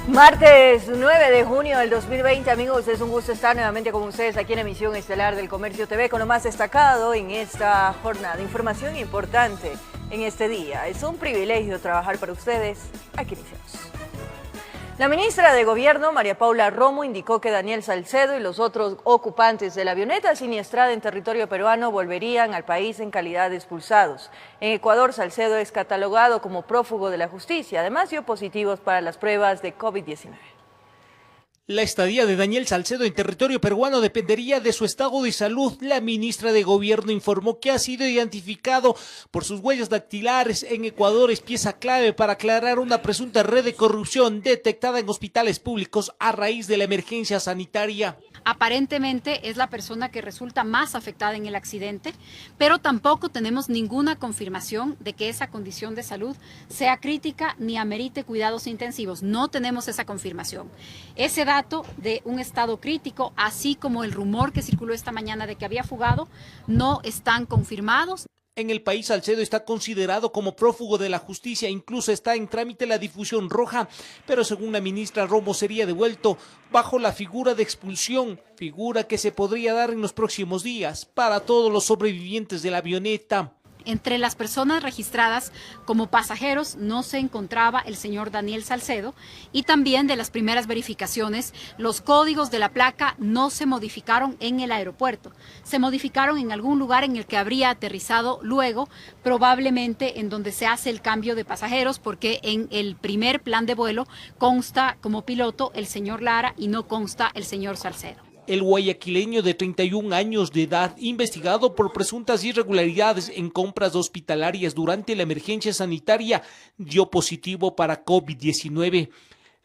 Martes 9 de junio del 2020, amigos, es un gusto estar nuevamente con ustedes aquí en Emisión Estelar del Comercio TV con lo más destacado en esta jornada. Información importante en este día. Es un privilegio trabajar para ustedes. Aquí iniciamos. La ministra de Gobierno, María Paula Romo, indicó que Daniel Salcedo y los otros ocupantes de la avioneta siniestrada en territorio peruano volverían al país en calidad de expulsados. En Ecuador, Salcedo es catalogado como prófugo de la justicia. Además, dio positivos para las pruebas de COVID-19. La estadía de Daniel Salcedo en territorio peruano dependería de su estado de salud. La ministra de Gobierno informó que ha sido identificado por sus huellas dactilares en Ecuador. Es pieza clave para aclarar una presunta red de corrupción detectada en hospitales públicos a raíz de la emergencia sanitaria. Aparentemente es la persona que resulta más afectada en el accidente, pero tampoco tenemos ninguna confirmación de que esa condición de salud sea crítica ni amerite cuidados intensivos. No tenemos esa confirmación. Ese dato de un estado crítico, así como el rumor que circuló esta mañana de que había fugado, no están confirmados. En el país, Salcedo está considerado como prófugo de la justicia, incluso está en trámite la difusión roja, pero según la ministra Romo sería devuelto bajo la figura de expulsión, figura que se podría dar en los próximos días para todos los sobrevivientes de la avioneta. Entre las personas registradas como pasajeros no se encontraba el señor Daniel Salcedo y también de las primeras verificaciones los códigos de la placa no se modificaron en el aeropuerto, se modificaron en algún lugar en el que habría aterrizado luego, probablemente en donde se hace el cambio de pasajeros porque en el primer plan de vuelo consta como piloto el señor Lara y no consta el señor Salcedo. El guayaquileño de 31 años de edad, investigado por presuntas irregularidades en compras hospitalarias durante la emergencia sanitaria, dio positivo para COVID-19.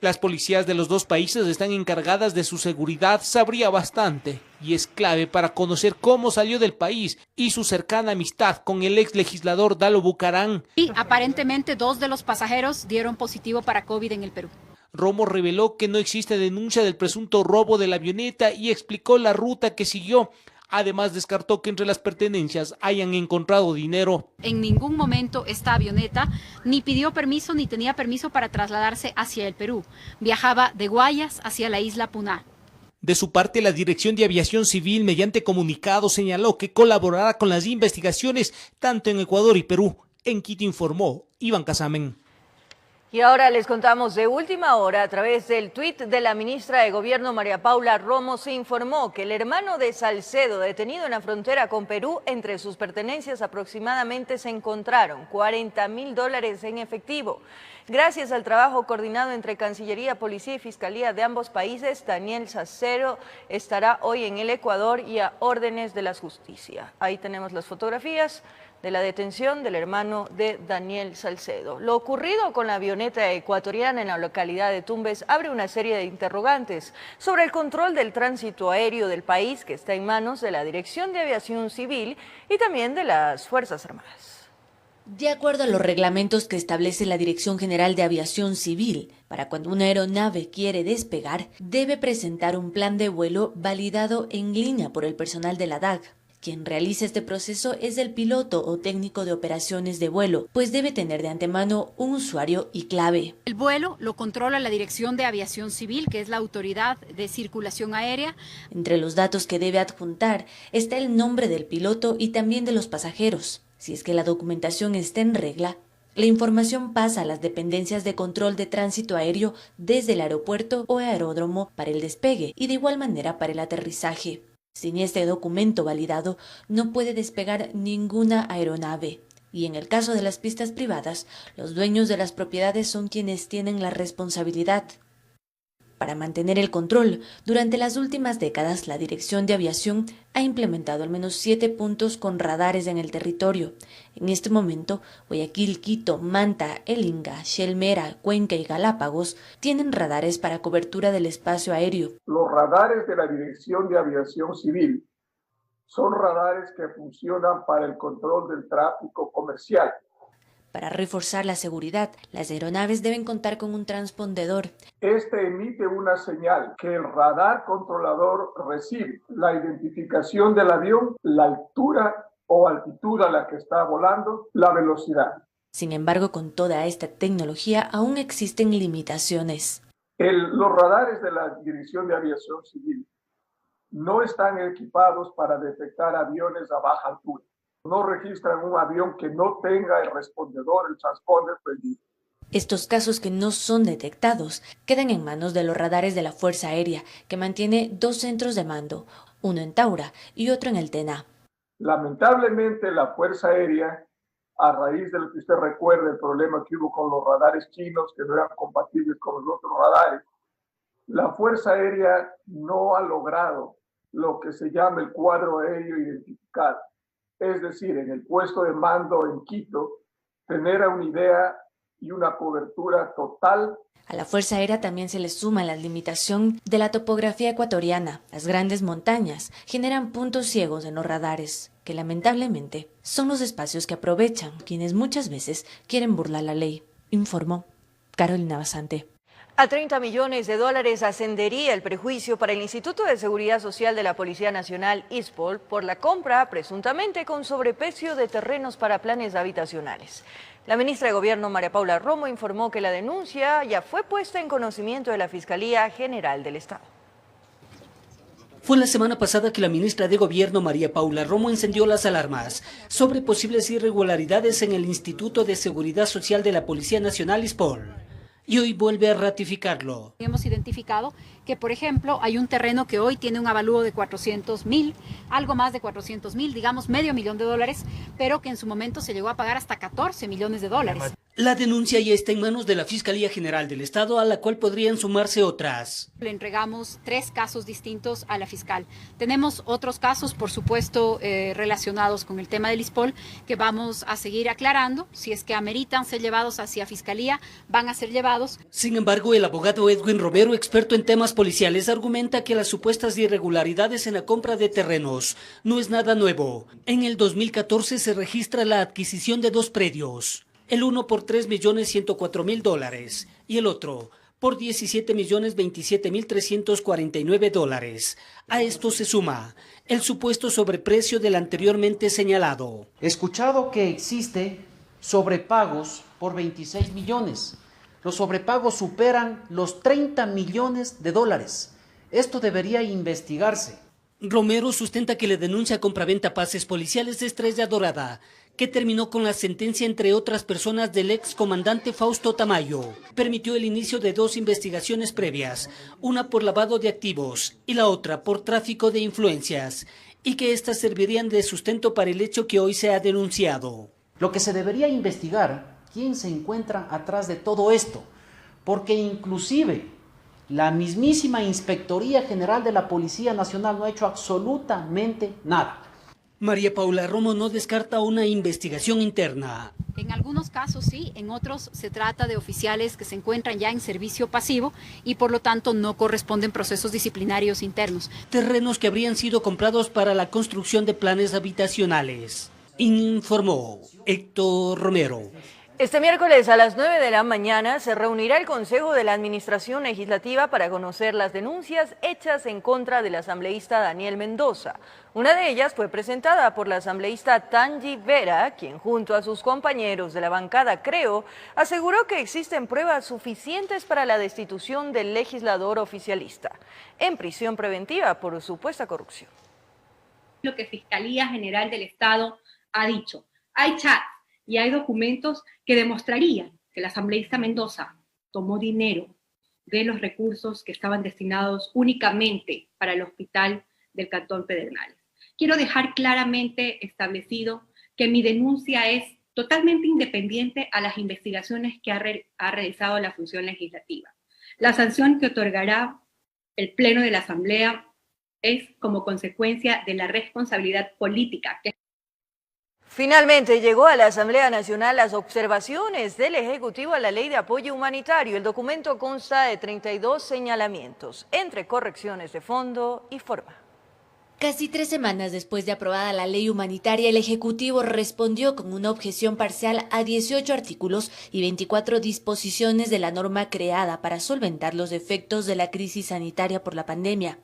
Las policías de los dos países están encargadas de su seguridad, sabría bastante, y es clave para conocer cómo salió del país y su cercana amistad con el ex legislador Dalo Bucarán. Y aparentemente 2 de los pasajeros dieron positivo para COVID en el Perú. Romo reveló que no existe denuncia del presunto robo de la avioneta y explicó la ruta que siguió. Además, descartó que entre las pertenencias hayan encontrado dinero. En ningún momento esta avioneta ni pidió permiso ni tenía permiso para trasladarse hacia el Perú. Viajaba de Guayas hacia la isla Puná. De su parte, la Dirección de Aviación Civil, mediante comunicado, señaló que colaborará con las investigaciones tanto en Ecuador y Perú. En Quito informó Iván Casamen. Y ahora les contamos de última hora, a través del tuit de la ministra de Gobierno María Paula Romo, se informó que el hermano de Salcedo, detenido en la frontera con Perú, entre sus pertenencias aproximadamente se encontraron $40.000 en efectivo. Gracias al trabajo coordinado entre Cancillería, Policía y Fiscalía de ambos países, Daniel Salcedo estará hoy en el Ecuador y a órdenes de la justicia. Ahí tenemos las fotografías de la detención del hermano de Daniel Salcedo. Lo ocurrido con la avioneta ecuatoriana en la localidad de Tumbes abre una serie de interrogantes sobre el control del tránsito aéreo del país, que está en manos de la Dirección de Aviación Civil y también de las Fuerzas Armadas. De acuerdo a los reglamentos que establece la Dirección General de Aviación Civil, para cuando una aeronave quiere despegar, debe presentar un plan de vuelo validado en línea por el personal de la DAG. Quien realiza este proceso es el piloto o técnico de operaciones de vuelo, pues debe tener de antemano un usuario y clave. El vuelo lo controla la Dirección de Aviación Civil, que es la autoridad de circulación aérea. Entre los datos que debe adjuntar está el nombre del piloto y también de los pasajeros. Si es que la documentación está en regla, la información pasa a las dependencias de control de tránsito aéreo desde el aeropuerto o aeródromo para el despegue y de igual manera para el aterrizaje. Sin este documento validado, no puede despegar ninguna aeronave. Y en el caso de las pistas privadas, los dueños de las propiedades son quienes tienen la responsabilidad. Para mantener el control, durante las últimas décadas, la Dirección de Aviación ha implementado al menos 7 puntos con radares en el territorio. En este momento, Guayaquil, Quito, Manta, El Inga, Shelmera, Cuenca y Galápagos tienen radares para cobertura del espacio aéreo. Los radares de la Dirección de Aviación Civil son radares que funcionan para el control del tráfico comercial. Para reforzar la seguridad, las aeronaves deben contar con un transpondedor. Este emite una señal que el radar controlador recibe, la identificación del avión, la altura o altitud a la que está volando, la velocidad. Sin embargo, con toda esta tecnología aún existen limitaciones. Los radares de la Dirección de Aviación Civil no están equipados para detectar aviones a baja altura. No registran un avión que no tenga el respondedor, el transponder prendido. Estos casos que no son detectados quedan en manos de los radares de la Fuerza Aérea, que mantiene 2 centros de mando, uno en Taura y otro en el Tena. Lamentablemente la Fuerza Aérea, a raíz de lo que usted recuerda, el problema que hubo con los radares chinos que no eran compatibles con los otros radares, la Fuerza Aérea no ha logrado lo que se llama el cuadro aéreo identificado. Es decir, en el puesto de mando en Quito, tener una idea y una cobertura total. A la Fuerza Aérea también se le suma la limitación de la topografía ecuatoriana. Las grandes montañas generan puntos ciegos en los radares, que lamentablemente son los espacios que aprovechan quienes muchas veces quieren burlar la ley, informó Carolina Basante. A $30 millones ascendería el perjuicio para el Instituto de Seguridad Social de la Policía Nacional, ISPOL, por la compra, presuntamente con sobreprecio, de terrenos para planes habitacionales. La ministra de Gobierno, María Paula Romo, informó que la denuncia ya fue puesta en conocimiento de la Fiscalía General del Estado. Fue la semana pasada que la ministra de Gobierno, María Paula Romo, encendió las alarmas sobre posibles irregularidades en el Instituto de Seguridad Social de la Policía Nacional, ISPOL. Y hoy vuelve a ratificarlo. Hemos identificado que, por ejemplo, hay un terreno que hoy tiene un avalúo de 400.000, algo más de 400.000, digamos $500.000, pero que en su momento se llegó a pagar hasta $14 millones. La denuncia ya está en manos de la Fiscalía General del Estado, a la cual podrían sumarse otras. Le entregamos 3 casos distintos a la fiscal. Tenemos otros casos, por supuesto, relacionados con el tema del ISPOL, que vamos a seguir aclarando. Si es que ameritan ser llevados hacia Fiscalía, van a ser llevados. Sin embargo, el abogado Edwin Romero, experto en temas policiales, argumenta que las supuestas irregularidades en la compra de terrenos no es nada nuevo. En el 2014 se registra la adquisición de 2 predios. El uno por $3.104.000 y el otro por $17.027.349. A esto se suma el supuesto sobreprecio del anteriormente señalado. He escuchado que existe sobrepagos por 26 millones. Los sobrepagos superan los $30 millones. Esto debería investigarse. Romero sustenta que la denuncia compraventa pases policiales de Estrella Dorada, que terminó con la sentencia, entre otras personas, del ex comandante Fausto Tamayo, permitió el inicio de 2 investigaciones previas, una por lavado de activos y la otra por tráfico de influencias, y que éstas servirían de sustento para el hecho que hoy se ha denunciado. Lo que se debería investigar, quién se encuentra atrás de todo esto, porque inclusive la mismísima Inspectoría General de la Policía Nacional no ha hecho absolutamente nada. María Paula Romo no descarta una investigación interna. En algunos casos sí, en otros se trata de oficiales que se encuentran ya en servicio pasivo y por lo tanto no corresponden procesos disciplinarios internos. Terrenos que habrían sido comprados para la construcción de planes habitacionales, informó Héctor Romero. Este miércoles a las 9 de la mañana se reunirá el Consejo de la Administración Legislativa para conocer las denuncias hechas en contra del asambleísta Daniel Mendoza. Una de ellas fue presentada por la asambleísta Tangi Vera, quien junto a sus compañeros de la bancada Creo aseguró que existen pruebas suficientes para la destitución del legislador oficialista en prisión preventiva por supuesta corrupción. Lo que Fiscalía General del Estado ha dicho, hay chats y hay documentos que demostrarían que el asambleísta Mendoza tomó dinero de los recursos que estaban destinados únicamente para el hospital del Cantón Pedernales. Quiero dejar claramente establecido que mi denuncia es totalmente independiente a las investigaciones que ha realizado la función legislativa. La sanción que otorgará el Pleno de la Asamblea es como consecuencia de la responsabilidad política que Finalmente llegó a la Asamblea Nacional las observaciones del Ejecutivo a la Ley de Apoyo Humanitario. El documento consta de 32 señalamientos, entre correcciones de fondo y forma. Casi 3 semanas después de aprobada la ley humanitaria, el Ejecutivo respondió con una objeción parcial a 18 artículos y 24 disposiciones de la norma creada para solventar los efectos de la crisis sanitaria por la pandemia.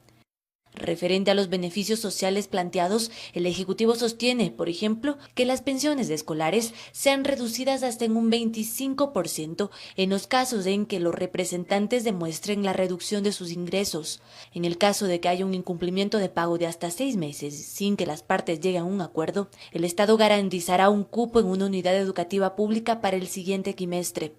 Referente a los beneficios sociales planteados, el Ejecutivo sostiene, por ejemplo, que las pensiones de escolares sean reducidas hasta en un 25% en los casos en que los representantes demuestren la reducción de sus ingresos. En el caso de que haya un incumplimiento de pago de hasta 6 meses sin que las partes lleguen a un acuerdo, el Estado garantizará un cupo en una unidad educativa pública para el siguiente quimestre.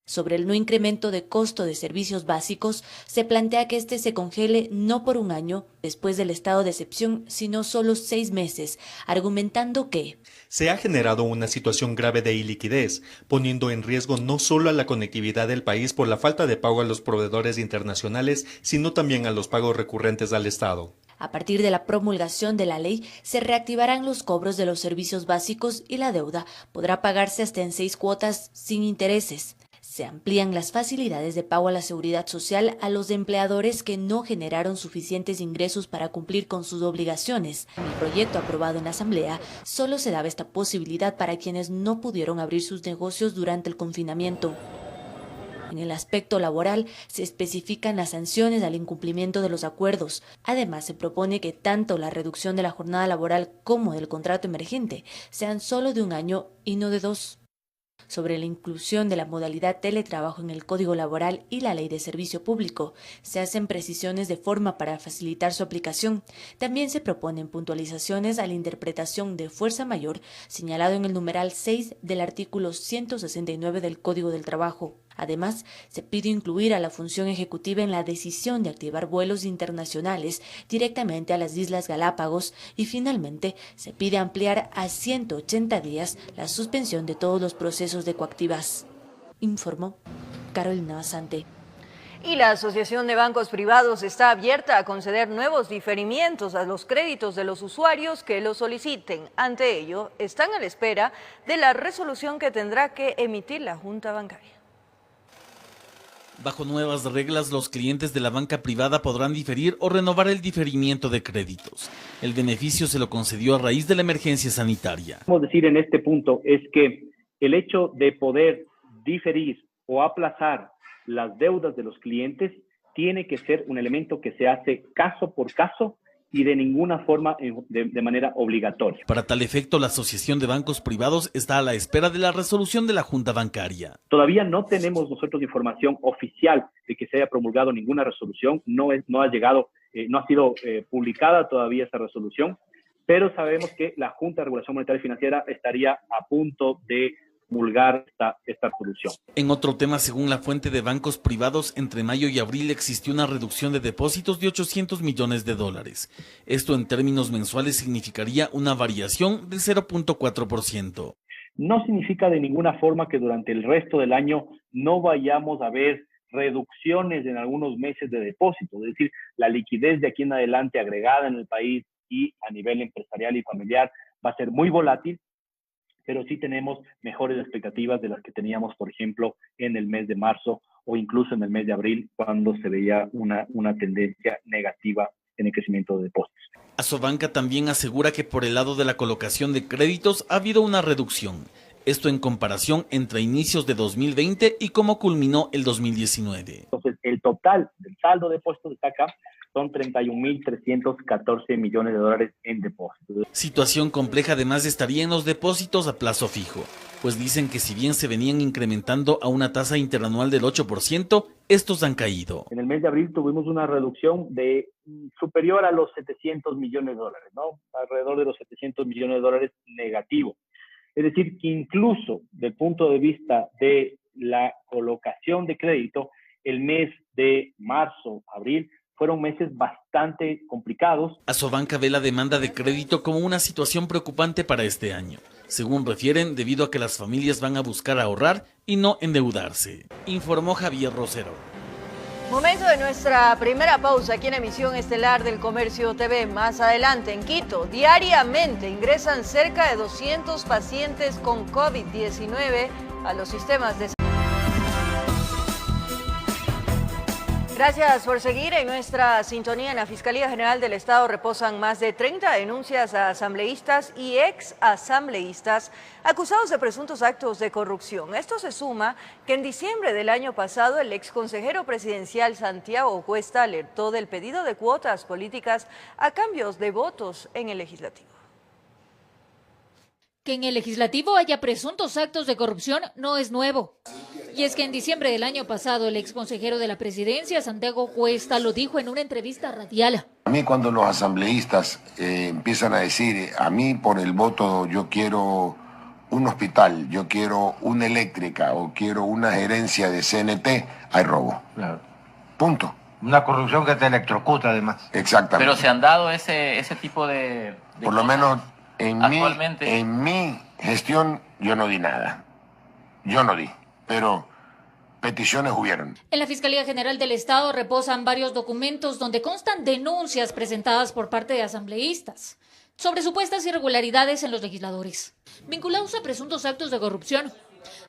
Sobre el no incremento de costo de servicios básicos, se plantea que este se congele no por un año después del estado de excepción, sino solo 6 meses, argumentando que se ha generado una situación grave de iliquidez, poniendo en riesgo no solo a la conectividad del país por la falta de pago a los proveedores internacionales, sino también a los pagos recurrentes al Estado. A partir de la promulgación de la ley, se reactivarán los cobros de los servicios básicos y la deuda podrá pagarse hasta en 6 cuotas sin intereses. Se amplían las facilidades de pago a la seguridad social a los empleadores que no generaron suficientes ingresos para cumplir con sus obligaciones. En el proyecto aprobado en la Asamblea, solo se daba esta posibilidad para quienes no pudieron abrir sus negocios durante el confinamiento. En el aspecto laboral, se especifican las sanciones al incumplimiento de los acuerdos. Además, se propone que tanto la reducción de la jornada laboral como del contrato emergente sean solo de 1 año y no de 2. Sobre la inclusión de la modalidad teletrabajo en el Código Laboral y la Ley de Servicio Público, se hacen precisiones de forma para facilitar su aplicación. También se proponen puntualizaciones a la interpretación de fuerza mayor, señalado en el numeral 6 del artículo 169 del Código del Trabajo. Además, se pide incluir a la función ejecutiva en la decisión de activar vuelos internacionales directamente a las Islas Galápagos y finalmente se pide ampliar a 180 días la suspensión de todos los procesos de coactivas. Informó Carolina Basante. Y la Asociación de Bancos Privados está abierta a conceder nuevos diferimientos a los créditos de los usuarios que lo soliciten. Ante ello, están a la espera de la resolución que tendrá que emitir la Junta Bancaria. Bajo nuevas reglas, los clientes de la banca privada podrán diferir o renovar el diferimiento de créditos. El beneficio se lo concedió a raíz de la emergencia sanitaria. Podemos decir en este punto es que el hecho de poder diferir o aplazar las deudas de los clientes tiene que ser un elemento que se hace caso por caso y de ninguna forma de manera obligatoria. Para tal efecto, la Asociación de Bancos Privados está a la espera de la resolución de la Junta Bancaria. Todavía no tenemos nosotros información oficial de que se haya promulgado ninguna resolución, no ha sido publicada todavía esa resolución, pero sabemos que la Junta de Regulación Monetaria y Financiera estaría a punto de promulgar esta solución. En otro tema, según la fuente de bancos privados, entre mayo y abril existió una reducción de depósitos de $800 millones. Esto en términos mensuales significaría una variación del 0.4%. No significa de ninguna forma que durante el resto del año no vayamos a ver reducciones en algunos meses de depósitos, es decir, la liquidez de aquí en adelante agregada en el país y a nivel empresarial y familiar va a ser muy volátil, pero sí tenemos mejores expectativas de las que teníamos, por ejemplo, en el mes de marzo o incluso en el mes de abril, cuando se veía una tendencia negativa en el crecimiento de depósitos. Asobanca también asegura que por el lado de la colocación de créditos ha habido una reducción. Esto en comparación entre inicios de 2020 y cómo culminó el 2019. Entonces, el total del saldo de depósitos está acá, son $31.314 millones en depósitos. Situación compleja además estaría en los depósitos a plazo fijo, pues dicen que si bien se venían incrementando a una tasa interanual del 8%, estos han caído. En el mes de abril tuvimos una reducción de superior a los $700 millones, ¿no? Alrededor de los $700 millones negativo. Es decir, que incluso del punto de vista de la colocación de crédito, el mes de marzo, abril, fueron meses bastante complicados. Asobanca ve la demanda de crédito como una situación preocupante para este año, según refieren, debido a que las familias van a buscar ahorrar y no endeudarse, informó Javier Rosero. Momento de nuestra primera pausa aquí en Emisión Estelar del Comercio TV. Más adelante en Quito, diariamente ingresan cerca de 200 pacientes con COVID-19 a los sistemas de salud. Gracias por seguir en nuestra sintonía. En la Fiscalía General del Estado reposan más de 30 denuncias a asambleístas y exasambleístas acusados de presuntos actos de corrupción. Esto se suma que en diciembre del año pasado el exconsejero presidencial Santiago Cuesta alertó del pedido de cuotas políticas a cambios de votos en el legislativo. Que en el legislativo haya presuntos actos de corrupción no es nuevo. Y es que en diciembre del año pasado el exconsejero de la presidencia, Santiago Cuesta, lo dijo en una entrevista radial. A mí cuando los asambleístas empiezan a decir, a mí por el voto yo quiero un hospital, yo quiero una eléctrica o quiero una gerencia de CNT, hay robo. Claro. Punto. Una corrupción que te electrocuta además. Exactamente. Pero se han dado ese tipo de por lo menos actualmente. En mi gestión yo no di nada. Yo no di, pero peticiones hubieron. En la Fiscalía General del Estado reposan varios documentos donde constan denuncias presentadas por parte de asambleístas sobre supuestas irregularidades en los legisladores, vinculados a presuntos actos de corrupción.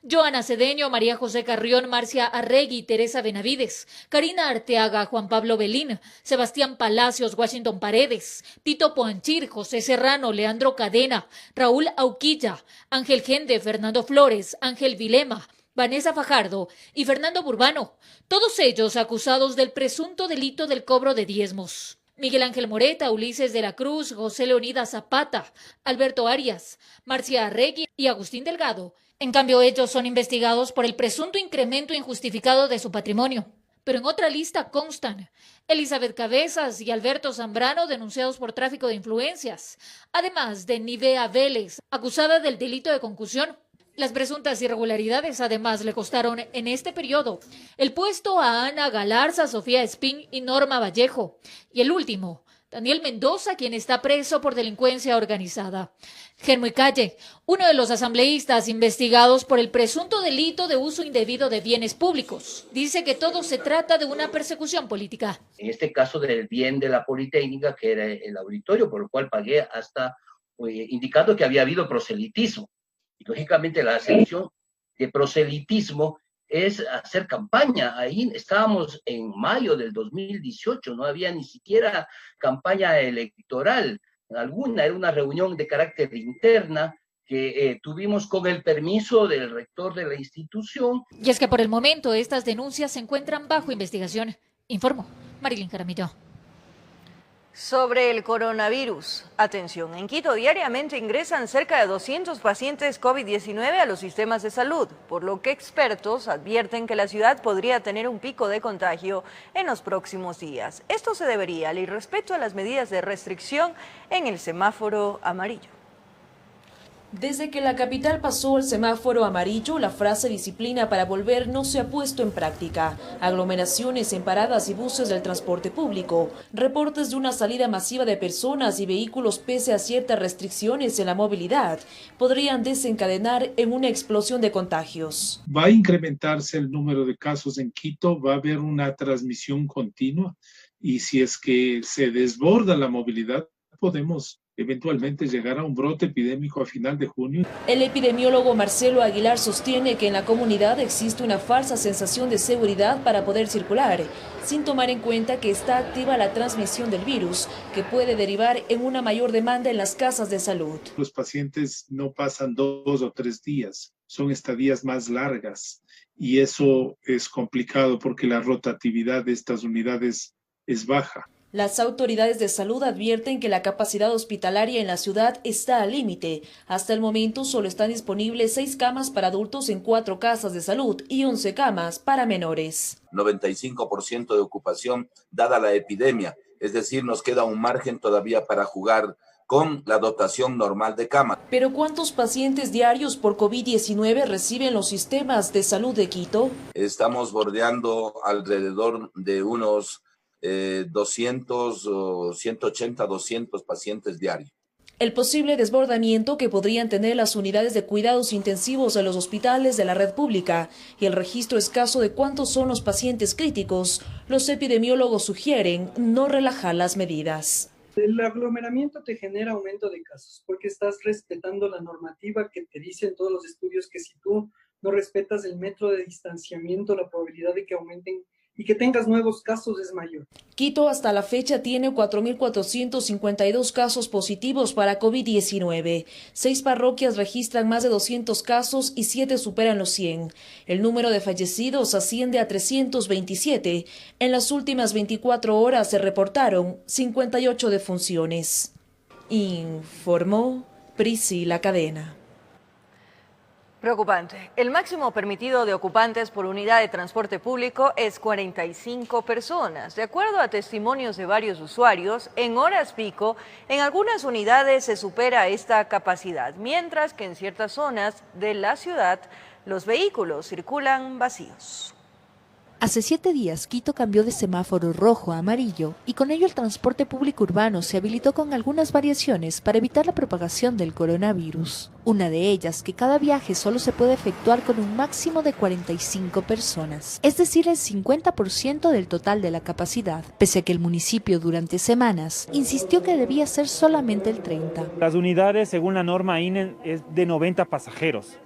Joana Cedeño, María José Carrión, Marcia Arregui, Teresa Benavides, Karina Arteaga, Juan Pablo Belín, Sebastián Palacios, Washington Paredes, Tito Poanchir, José Serrano, Leandro Cadena, Raúl Auquilla, Ángel Gende, Fernando Flores, Ángel Vilema, Vanessa Fajardo y Fernando Burbano, todos ellos acusados del presunto delito del cobro de diezmos. Miguel Ángel Moreta, Ulises de la Cruz, José Leonidas Zapata, Alberto Arias, Marcia Arregui y Agustín Delgado. En cambio, ellos son investigados por el presunto incremento injustificado de su patrimonio. Pero en otra lista constan Elizabeth Cabezas y Alberto Zambrano, denunciados por tráfico de influencias, además de Nivea Vélez, acusada del delito de concusión. Las presuntas irregularidades además le costaron en este periodo el puesto a Ana Galarza, Sofía Espín y Norma Vallejo. Y el último, Daniel Mendoza, quien está preso por delincuencia organizada. Germán Calle, uno de los asambleístas investigados por el presunto delito de uso indebido de bienes públicos, dice que todo se trata de una persecución política. En este caso del bien de la Politécnica, que era el auditorio, por lo cual pagué hasta indicando que había habido proselitismo. Y lógicamente la acepción de proselitismo es hacer campaña. Ahí estábamos en mayo del 2018, no había ni siquiera campaña electoral alguna, era una reunión de carácter interna que tuvimos con el permiso del rector de la institución. Y es que por el momento estas denuncias se encuentran bajo investigación, informó Marilyn Jaramillo. Sobre el coronavirus, atención, en Quito diariamente ingresan cerca de 200 pacientes COVID-19 a los sistemas de salud, por lo que expertos advierten que la ciudad podría tener un pico de contagio en los próximos días. Esto se debería al irrespeto a las medidas de restricción en el semáforo amarillo. Desde que la capital pasó el semáforo amarillo, la frase disciplina para volver no se ha puesto en práctica. Aglomeraciones en paradas y buses del transporte público, reportes de una salida masiva de personas y vehículos pese a ciertas restricciones en la movilidad, podrían desencadenar en una explosión de contagios. Va a incrementarse el número de casos en Quito, va a haber una transmisión continua y si es que se desborda la movilidad, podemos eventualmente llegar a un brote epidémico a final de junio. El epidemiólogo Marcelo Aguilar sostiene que en la comunidad existe una falsa sensación de seguridad para poder circular, sin tomar en cuenta que está activa la transmisión del virus, que puede derivar en una mayor demanda en las casas de salud. Los pacientes no pasan 2 o 3 días, son estadías más largas y eso es complicado porque la rotatividad de estas unidades es baja. Las autoridades de salud advierten que la capacidad hospitalaria en la ciudad está al límite. Hasta el momento solo están disponibles 6 camas para adultos en 4 casas de salud y 11 camas para menores. 95% de ocupación dada la epidemia, es decir, nos queda un margen todavía para jugar con la dotación normal de camas. ¿Pero cuántos pacientes diarios por COVID-19 reciben los sistemas de salud de Quito? Estamos bordeando alrededor de unos 200 o 180, 200 pacientes diarios. El posible desbordamiento que podrían tener las unidades de cuidados intensivos de los hospitales de la red pública y el registro escaso de cuántos son los pacientes críticos, los epidemiólogos sugieren no relajar las medidas. El aglomeramiento te genera aumento de casos porque estás respetando la normativa que te dicen todos los estudios que si tú no respetas el metro de distanciamiento, la probabilidad de que aumenten y que tengas nuevos casos es mayor. Quito hasta la fecha tiene 4.452 casos positivos para COVID-19. 6 parroquias registran más de 200 casos y 7 superan los 100. El número de fallecidos asciende a 327. En las últimas 24 horas se reportaron 58 defunciones. Informó Priscila Cadena. Preocupante. El máximo permitido de ocupantes por unidad de transporte público es 45 personas. De acuerdo a testimonios de varios usuarios, en horas pico, en algunas unidades se supera esta capacidad, mientras que en ciertas zonas de la ciudad los vehículos circulan vacíos. Hace 7 días, Quito cambió de semáforo rojo a amarillo y con ello el transporte público urbano se habilitó con algunas variaciones para evitar la propagación del coronavirus. Una de ellas, que cada viaje solo se puede efectuar con un máximo de 45 personas, es decir, el 50% del total de la capacidad, pese a que el municipio durante semanas insistió que debía ser solamente el 30%. Las unidades, según la norma INE, es de 90 pasajeros.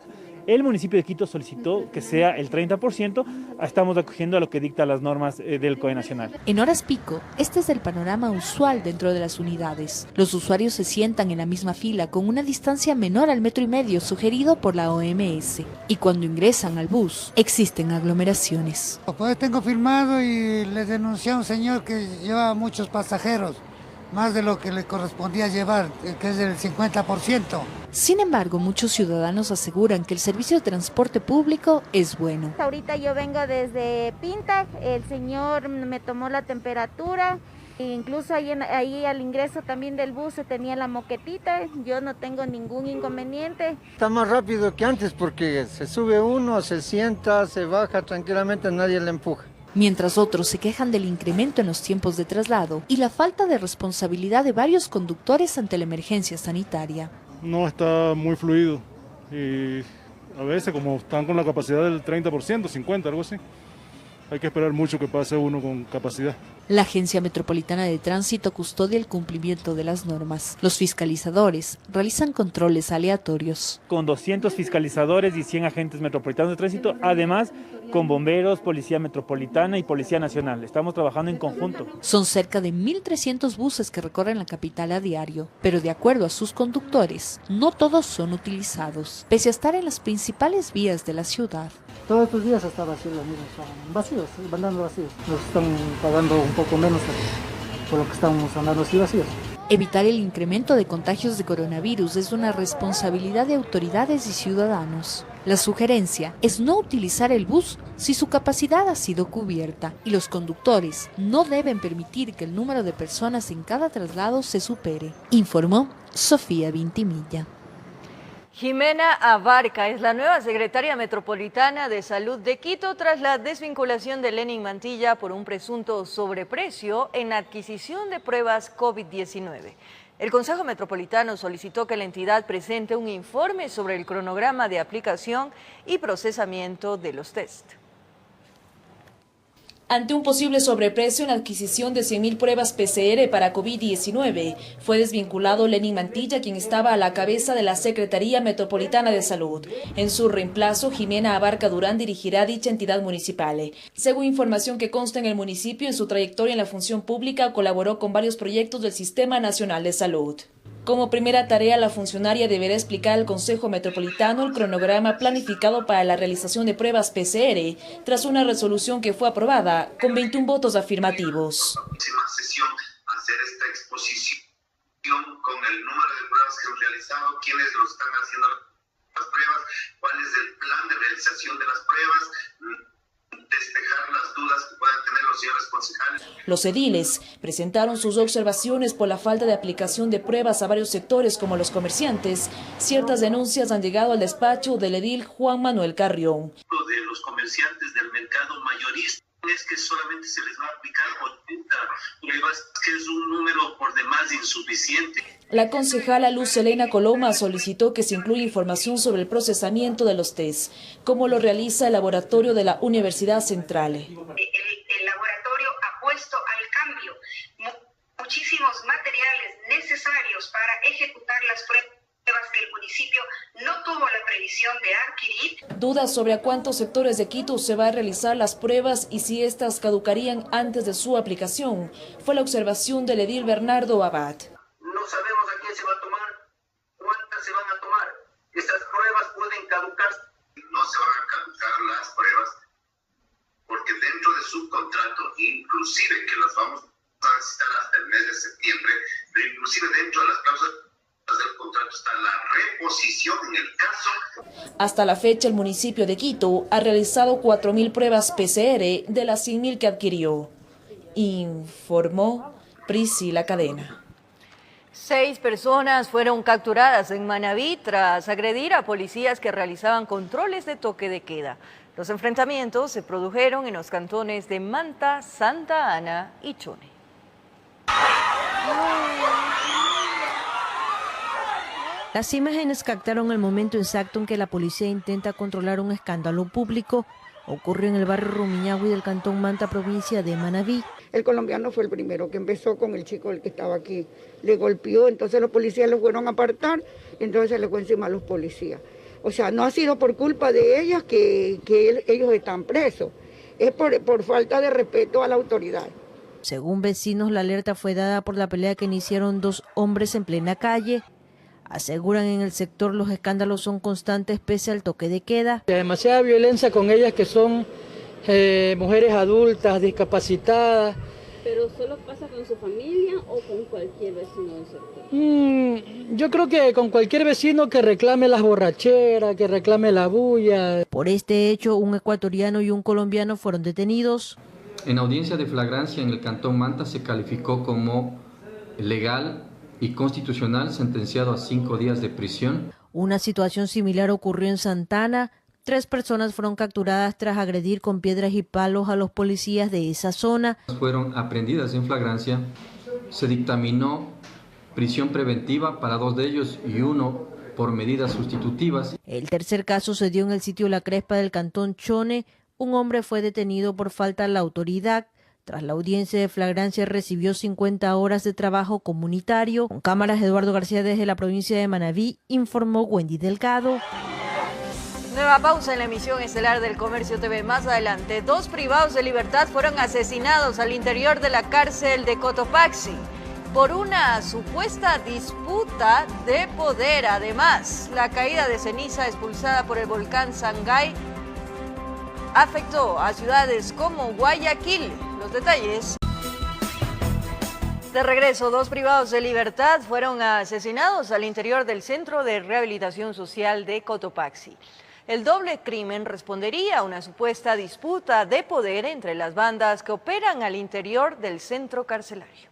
El municipio de Quito solicitó que sea el 30%, estamos acogiendo a lo que dictan las normas del COE Nacional. En horas pico, este es el panorama usual dentro de las unidades. Los usuarios se sientan en la misma fila con una distancia menor al 1,5 metros sugerido por la OMS. Y cuando ingresan al bus, existen aglomeraciones. Pues tengo firmado y le denuncié a un señor que llevaba muchos pasajeros, más de lo que le correspondía llevar, que es del 50%. Sin embargo, muchos ciudadanos aseguran que el servicio de transporte público es bueno. Ahorita yo vengo desde Pinta, el señor me tomó la temperatura, e incluso ahí al ingreso también del bus se tenía la moquetita, yo no tengo ningún inconveniente. Está más rápido que antes porque se sube uno, se sienta, se baja tranquilamente, nadie le empuja. Mientras otros se quejan del incremento en los tiempos de traslado y la falta de responsabilidad de varios conductores ante la emergencia sanitaria. No está muy fluido y a veces como están con la capacidad del 30%, 50%, algo así, hay que esperar mucho que pase uno con capacidad. La Agencia Metropolitana de Tránsito custodia el cumplimiento de las normas. Los fiscalizadores realizan controles aleatorios. Con 200 fiscalizadores y 100 agentes metropolitanos de tránsito, además con bomberos, Policía Metropolitana y Policía Nacional. Estamos trabajando en conjunto. Son cerca de 1.300 buses que recorren la capital a diario, pero de acuerdo a sus conductores, no todos son utilizados, pese a estar en las principales vías de la ciudad. Todos estos días está vacío, los mismos están vacíos, andando vacíos. Nos están pagando un poco menos por lo que estamos andando así vacíos. Evitar el incremento de contagios de coronavirus es una responsabilidad de autoridades y ciudadanos. La sugerencia es no utilizar el bus si su capacidad ha sido cubierta y los conductores no deben permitir que el número de personas en cada traslado se supere, informó Sofía Vintimilla. Jimena Abarca es la nueva secretaria metropolitana de Salud de Quito tras la desvinculación de Lenin Mantilla por un presunto sobreprecio en la adquisición de pruebas COVID-19. El Consejo Metropolitano solicitó que la entidad presente un informe sobre el cronograma de aplicación y procesamiento de los test. Ante un posible sobreprecio en la adquisición de 100.000 pruebas PCR para COVID-19, fue desvinculado Lenin Mantilla, quien estaba a la cabeza de la Secretaría Metropolitana de Salud. En su reemplazo, Jimena Abarca Durán dirigirá dicha entidad municipal. Según información que consta en el municipio, en su trayectoria en la función pública colaboró con varios proyectos del Sistema Nacional de Salud. Como primera tarea, la funcionaria deberá explicar al Consejo Metropolitano el cronograma planificado para la realización de pruebas PCR, tras una resolución que fue aprobada con 21 votos afirmativos. Próxima sesión, hacer esta exposición con el número de pruebas que hemos realizado, quiénes lo están haciendo las pruebas, cuál es el plan de realización de las pruebas, despejar las dudas que puedan tener los señores concejales. Los ediles presentaron sus observaciones por la falta de aplicación de pruebas a varios sectores como los comerciantes. Ciertas denuncias han llegado al despacho del edil Juan Manuel Carrión. De los comerciantes del mercado mayorista es que solamente se les va a aplicar 80 pruebas, que es un número por demás insuficiente. La concejala Luz Elena Coloma solicitó que se incluya información sobre el procesamiento de los test, como lo realiza el laboratorio de la Universidad Central. El laboratorio ha puesto al cambio muchísimos materiales necesarios para ejecutar las pruebas pruebas que el municipio no tuvo la previsión de adquirir. Dudas sobre a cuántos sectores de Quito se va a realizar las pruebas y si estas caducarían antes de su aplicación, fue la observación del edil Bernardo Abad. No sabemos a quién se va a tomar, cuántas se van a tomar. Estas pruebas pueden caducar. No se van a caducar las pruebas, porque dentro de su contrato, inclusive que las vamos a necesitar hasta el mes de septiembre, pero inclusive dentro de las cláusulas del contrato está la reposición en el caso. Hasta la fecha, el municipio de Quito ha realizado 4.000 pruebas PCR de las 100.000 que adquirió, informó Priscila Cadena. 6 personas fueron capturadas en Manabí tras agredir a policías que realizaban controles de toque de queda. Los enfrentamientos se produjeron en los cantones de Manta, Santa Ana y Chone. Las imágenes captaron el momento exacto en que la policía intenta controlar un escándalo público. Ocurrió en el barrio Rumiñahui del cantón Manta, provincia de Manabí. El colombiano fue el primero que empezó con el chico el que estaba aquí. Le golpeó, entonces los policías lo fueron a apartar, entonces se le fue encima a los policías. O sea, no ha sido por culpa de ellas que ellos están presos. Es por falta de respeto a la autoridad. Según vecinos, la alerta fue dada por la pelea que iniciaron 2 hombres en plena calle. Aseguran en el sector los escándalos son constantes pese al toque de queda. Demasiada violencia con ellas que son mujeres adultas, discapacitadas. ¿Pero solo pasa con su familia o con cualquier vecino del sector? Yo creo que con cualquier vecino que reclame las borracheras, que reclame la bulla. Por este hecho, un ecuatoriano y un colombiano fueron detenidos. En audiencia de flagrancia en el cantón Manta se calificó como legal y constitucional, sentenciado a 5 días de prisión. Una situación similar ocurrió en Santana. 3 personas fueron capturadas tras agredir con piedras y palos a los policías de esa zona. Fueron aprehendidas en flagrancia. Se dictaminó prisión preventiva para 2 de ellos y 1 por medidas sustitutivas. El tercer caso se dio en el sitio La Crespa del cantón Chone. Un hombre fue detenido por falta a la autoridad. Tras la audiencia de flagrancia recibió 50 horas de trabajo comunitario. Con cámaras, Eduardo García desde la provincia de Manabí, informó Wendy Delgado. Nueva pausa en la emisión estelar del Comercio TV. Más adelante, 2 privados de libertad fueron asesinados al interior de la cárcel de Cotopaxi por una supuesta disputa de poder. Además, la caída de ceniza expulsada por el volcán Sangay afectó a ciudades como Guayaquil. Los detalles. De regreso, 2 privados de libertad fueron asesinados al interior del Centro de Rehabilitación Social de Cotopaxi. El doble crimen respondería a una supuesta disputa de poder entre las bandas que operan al interior del centro carcelario.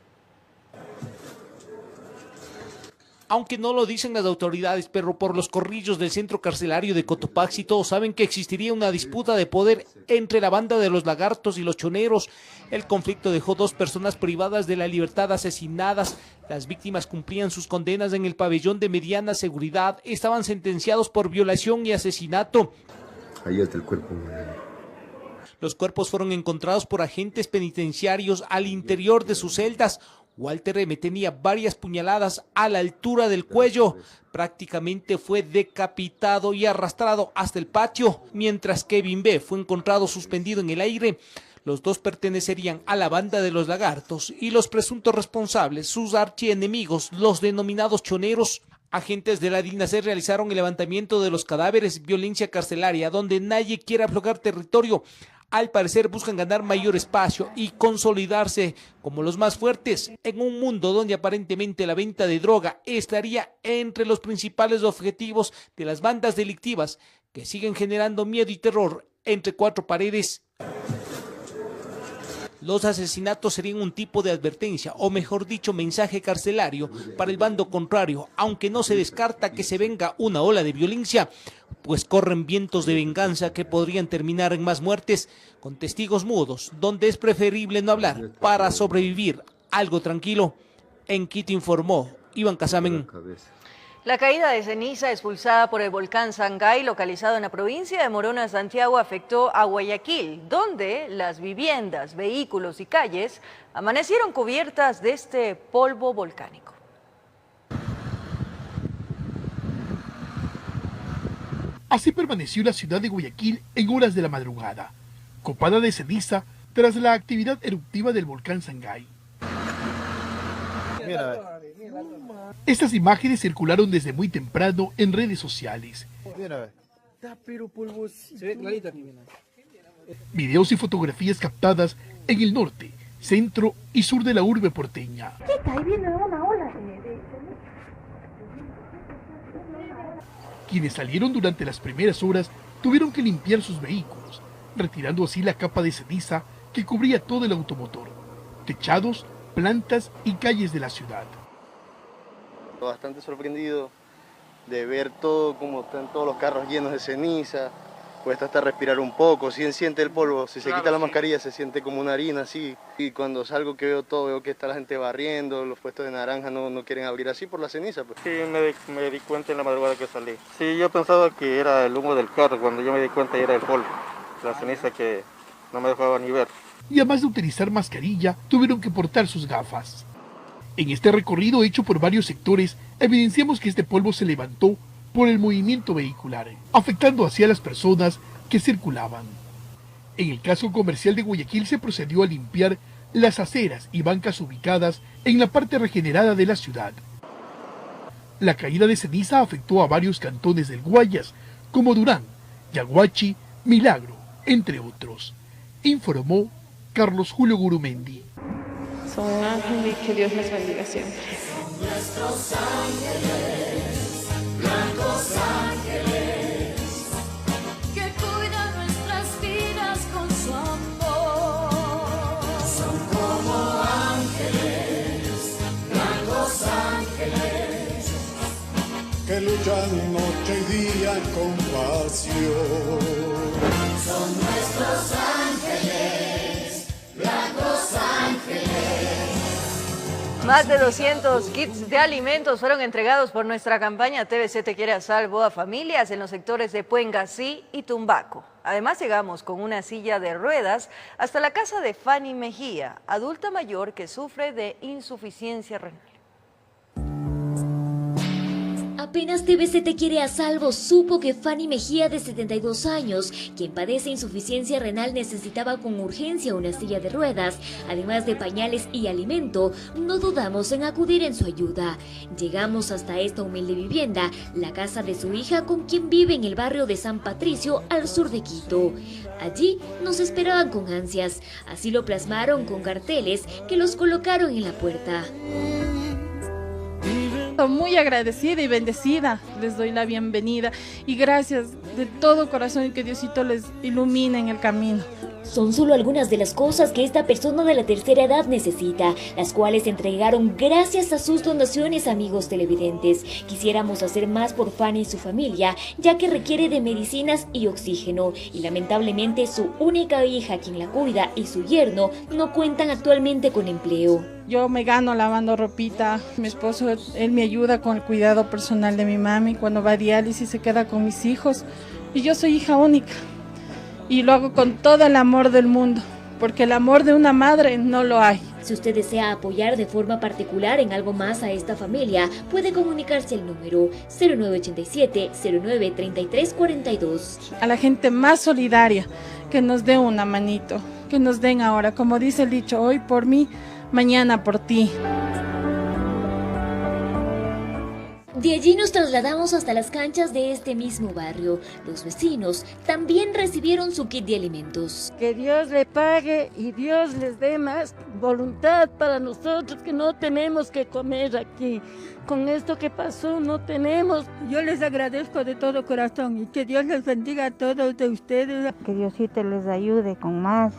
Aunque no lo dicen las autoridades, pero por los corrillos del centro carcelario de Cotopaxi todos saben que existiría una disputa de poder entre la banda de los lagartos y los choneros. El conflicto dejó 2 personas privadas de la libertad asesinadas. Las víctimas cumplían sus condenas en el pabellón de mediana seguridad. Estaban sentenciados por violación y asesinato. Ahí está el cuerpo. Los cuerpos fueron encontrados por agentes penitenciarios al interior de sus celdas. Walter M. tenía varias puñaladas a la altura del cuello. Prácticamente fue decapitado y arrastrado hasta el patio, mientras Kevin B. fue encontrado suspendido en el aire. Los 2 pertenecerían a la banda de los lagartos y los presuntos responsables, sus archienemigos, los denominados choneros. Agentes de la DINASER realizaron el levantamiento de los cadáveres, violencia carcelaria, donde nadie quiere aflojar territorio. Al parecer buscan ganar mayor espacio y consolidarse como los más fuertes en un mundo donde aparentemente la venta de droga estaría entre los principales objetivos de las bandas delictivas que siguen generando miedo y terror entre 4 paredes. Los asesinatos serían un tipo de advertencia, o mejor dicho, mensaje carcelario para el bando contrario, aunque no se descarta que se venga una ola de violencia, pues corren vientos de venganza que podrían terminar en más muertes, con testigos mudos, donde es preferible no hablar para sobrevivir algo tranquilo. En Quito informó Iván Casamen. La caída de ceniza expulsada por el volcán Sangay, localizado en la provincia de Morona, Santiago, afectó a Guayaquil, donde las viviendas, vehículos y calles amanecieron cubiertas de este polvo volcánico. Así permaneció la ciudad de Guayaquil en horas de la madrugada, copada de ceniza tras la actividad eruptiva del volcán Sangay. Estas imágenes circularon desde muy temprano en redes sociales. Videos y fotografías captadas en el norte, centro y sur de la urbe porteña. Quienes salieron durante las primeras horas tuvieron que limpiar sus vehículos, retirando así la capa de ceniza que cubría todo el automotor, techados, plantas y calles de la ciudad. Bastante sorprendido de ver todo, como están todos los carros llenos de ceniza, cuesta hasta respirar un poco, sí siente el polvo, si se quita la mascarilla se siente como una harina así, y cuando salgo que veo todo, veo que está la gente barriendo, los puestos de naranja no quieren abrir así por la ceniza. Pues. Sí, me di cuenta en la madrugada que salí. Sí, yo pensaba que era el humo del carro, cuando yo me di cuenta era el polvo, la ceniza que no me dejaba ni ver. Y además de utilizar mascarilla, tuvieron que portar sus gafas. En este recorrido hecho por varios sectores, evidenciamos que este polvo se levantó por el movimiento vehicular, afectando así a las personas que circulaban. En el casco comercial de Guayaquil se procedió a limpiar las aceras y bancas ubicadas en la parte regenerada de la ciudad. La caída de ceniza afectó a varios cantones del Guayas, como Durán, Yaguachi, Milagro, entre otros, informó Carlos Julio Gurumendi. Son un ángel y que Dios les bendiga siempre. Nuestros ángeles, blancos ángeles, que cuidan nuestras vidas con su amor. Son como ángeles, blancos ángeles, que luchan noche y día en compasión. Son nuestros ángeles, blancos ángeles. Más de 200 kits de alimentos fueron entregados por nuestra campaña TVC Te Quiere a Salvo a familias en los sectores de Puengasí y Tumbaco. Además llegamos con una silla de ruedas hasta la casa de Fanny Mejía, adulta mayor que sufre de insuficiencia renal. Apenas TVC Te Quiere a Salvo supo que Fanny Mejía, de 72 años, quien padece insuficiencia renal, necesitaba con urgencia una silla de ruedas, además de pañales y alimento, no dudamos en acudir en su ayuda. Llegamos hasta esta humilde vivienda, la casa de su hija, con quien vive en el barrio de San Patricio, al sur de Quito. Allí nos esperaban con ansias, así lo plasmaron con carteles que los colocaron en la puerta. Muy agradecida y bendecida, les doy la bienvenida y gracias de todo corazón y que Diosito les ilumine en el camino. Son solo algunas de las cosas que esta persona de la tercera edad necesita, las cuales entregaron gracias a sus donaciones, amigos televidentes. Quisiéramos hacer más por Fanny y su familia, ya que requiere de medicinas y oxígeno, y lamentablemente su única hija, quien la cuida, y su yerno no cuentan actualmente con empleo. Yo me gano lavando ropita, mi esposo, él me ayuda con el cuidado personal de mi mami, cuando va a diálisis se queda con mis hijos, y yo soy hija única. Y lo hago con todo el amor del mundo, porque el amor de una madre no lo hay. Si usted desea apoyar de forma particular en algo más a esta familia, puede comunicarse al número 0987-093342. A la gente más solidaria, que nos dé una manito, que nos den ahora, como dice el dicho, hoy por mí, mañana por ti. De allí nos trasladamos hasta las canchas de este mismo barrio. Los vecinos también recibieron su kit de alimentos. Que Dios le pague y Dios les dé más voluntad para nosotros que no tenemos que comer aquí. Con esto que pasó no tenemos. Yo les agradezco de todo corazón y que Dios les bendiga a todos de ustedes. Que Diosito les ayude con más,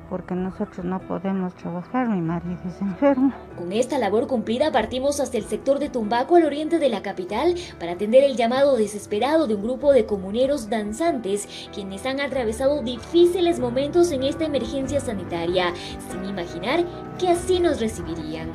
porque nosotros no podemos trabajar, mi marido es enfermo. Con esta labor cumplida partimos hasta el sector de Tumbaco, al oriente de la capital, para atender el llamado desesperado de un grupo de comuneros danzantes, quienes han atravesado difíciles momentos en esta emergencia sanitaria, sin imaginar que así nos recibirían.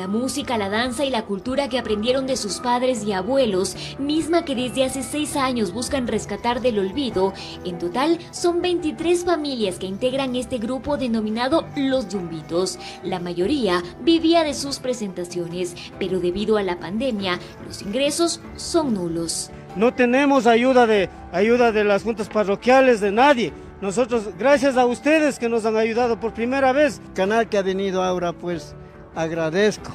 la música, la danza y la cultura que aprendieron de sus padres y abuelos, misma que desde hace 6 años buscan rescatar del olvido. En total son 23 familias que integran este grupo denominado Los Yumbitos. La mayoría vivía de sus presentaciones, pero debido a la pandemia, los ingresos son nulos. No tenemos ayuda de las juntas parroquiales, de nadie. Nosotros, gracias a ustedes que nos han ayudado por primera vez. Canal que ha venido ahora, pues agradezco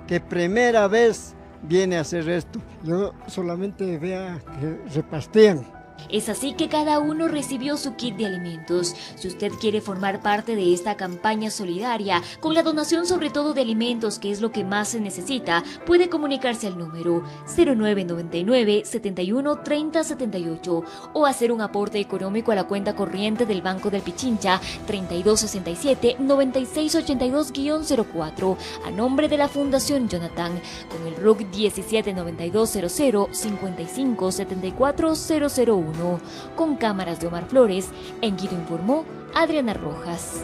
que primera vez viene a hacer esto. Yo solamente vea que repartían. Es así que cada uno recibió su kit de alimentos. Si usted quiere formar parte de esta campaña solidaria, con la donación sobre todo de alimentos, que es lo que más se necesita, puede comunicarse al número 0999 71 30 78 o hacer un aporte económico a la cuenta corriente del Banco del Pichincha 3267 9682-04 a nombre de la Fundación Jonathan, con el RUC 179200 5574001. Con cámaras de Omar Flores, en Quito informó Adriana Rojas.